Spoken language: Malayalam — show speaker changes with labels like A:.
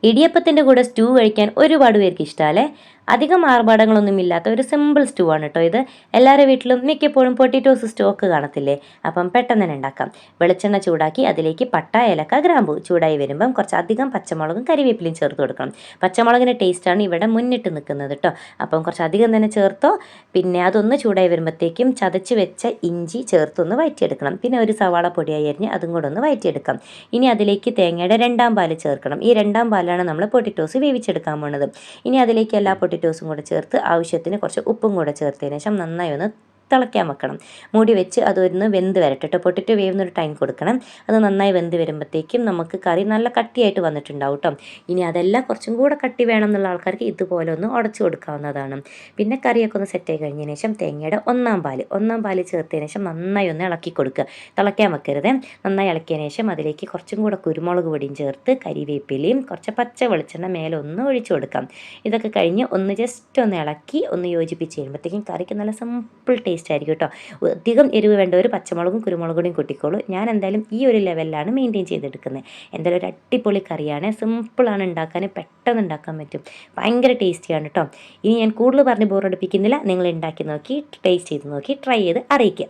A: ഇടിയപ്പത്തിൻ്റെ കൂടെ സ്റ്റൂ കഴിക്കാൻ ഒരുപാട് പേർക്ക് ഇഷ്ടമല്ലേ. അധികം ആർഭാടങ്ങളൊന്നും ഇല്ലാത്ത ഒരു സിമ്പിൾ സ്റ്റൂ ആണ് കേട്ടോ ഇത്. എല്ലാവരുടെ വീട്ടിലും മിക്കപ്പോഴും പൊട്ടിറ്റോസ് സ്റ്റോക്ക് കാണത്തില്ലേ, അപ്പം പെട്ടെന്ന് തന്നെ ഉണ്ടാക്കാം. വെളിച്ചെണ്ണ ചൂടാക്കി അതിലേക്ക് പട്ട, ഏലക്ക, ഗ്രാമ്പൂ ചൂടായി വരുമ്പം കുറച്ചധികം പച്ചമുളകും കരിവേപ്പിലയും ചേർത്ത് കൊടുക്കണം. പച്ചമുളകിൻ്റെ ടേസ്റ്റാണ് ഇവിടെ മുന്നിട്ട് നിൽക്കുന്നത് കേട്ടോ. അപ്പം കുറച്ചധികം തന്നെ ചേർത്തോ. പിന്നെ അതൊന്ന് ചൂടായി വരുമ്പോഴത്തേക്കും ചതച്ച് വെച്ച ഇഞ്ചി ചേർത്തൊന്ന് വഴറ്റിയെടുക്കണം. പിന്നെ ഒരു സവാള പൊടിയായി അരിഞ്ഞ് അതും കൂടെ ഒന്ന് വഴറ്റിയെടുക്കാം. ഇനി അതിലേക്ക് തേങ്ങയുടെ 2ാം പാല് ചേർക്കണം. ഈ 2ാം പാലാണ് നമ്മൾ പൊട്ടിറ്റോസ് വേവിച്ചെടുക്കാൻ പോകുന്നത്. ഇനി അതിലേക്ക് എല്ലാ പൊട്ടിറ്റോസും കൂടെ ചേർത്ത് ആവശ്യത്തിന് കുറച്ച് ഉപ്പും കൂടെ ചേർത്തതിന് ശേഷം നന്നായി ഒന്ന് തിളയ്ക്കാൻ വെക്കണം. മൂടി വെച്ച് അതൊന്ന് വെന്ത് വരട്ടെ കേട്ടോ. പൊട്ടിറ്റ് വേവുന്നൊരു ടൈം കൊടുക്കണം. അത് നന്നായി വെന്ത് വരുമ്പോഴത്തേക്കും നമുക്ക് കറി നല്ല കട്ടിയായിട്ട് വന്നിട്ടുണ്ടാവും കേട്ടോ. ഇനി അതെല്ലാം കുറച്ചും കൂടെ കട്ടി വേണം എന്നുള്ള ആൾക്കാർക്ക് ഇതുപോലെ ഒന്ന് ഉടച്ചു കൊടുക്കാവുന്നതാണ്. പിന്നെ കറിയൊക്കെ ഒന്ന് സെറ്റായി കഴിഞ്ഞതിന് ശേഷം തേങ്ങയുടെ 1ാം പാല് ചേർത്തതിന് ശേഷം നന്നായി ഒന്ന് ഇളക്കി കൊടുക്കുക. തിളയ്ക്കാൻ വെക്കരുത്. നന്നായി ഇളക്കിയതിന് ശേഷം അതിലേക്ക് കുറച്ചും കൂടെ കുരുമുളക് പൊടിയും ചേർത്ത് കരിവേപ്പിലയും കുറച്ച് പച്ച വെളിച്ചെണ്ണ മേലെ ഒന്ന് ഒഴിച്ചു കൊടുക്കാം. ഇതൊക്കെ കഴിഞ്ഞ് ഒന്ന് ജസ്റ്റ് ഒന്ന് ഇളക്കി ഒന്ന് യോജിപ്പിച്ച് കഴിയുമ്പോഴത്തേക്കും കറിക്ക് നല്ല സിമ്പിൾ ടേസ്റ്റ് ആയിരിക്കും കേട്ടോ. അധികം എരിവ് വേണ്ട ഒരു പച്ചമുളകും കുരുമുളക് പൊടിയും കൂട്ടിക്കോളൂ. ഞാൻ എന്തായാലും ഈ ഒരു ലെവലിലാണ് മെയിൻറ്റെയിൻ ചെയ്തെടുക്കുന്നത്. എന്തായാലും ഒരു അടിപൊളി കറിയാണ്. സിമ്പിളാണ് ഉണ്ടാക്കാൻ, പെട്ടെന്ന് ഉണ്ടാക്കാൻ പറ്റും. ഭയങ്കര ടേസ്റ്റിയാണ് കേട്ടോ. ഇനി ഞാൻ കൂടുതൽ പറഞ്ഞ് ബോറടിപ്പിക്കുന്നില്ല. നിങ്ങൾ ഉണ്ടാക്കി നോക്കി ടേസ്റ്റ് ചെയ്ത് നോക്കി ട്രൈ ചെയ്ത് അറിയിക്കുക.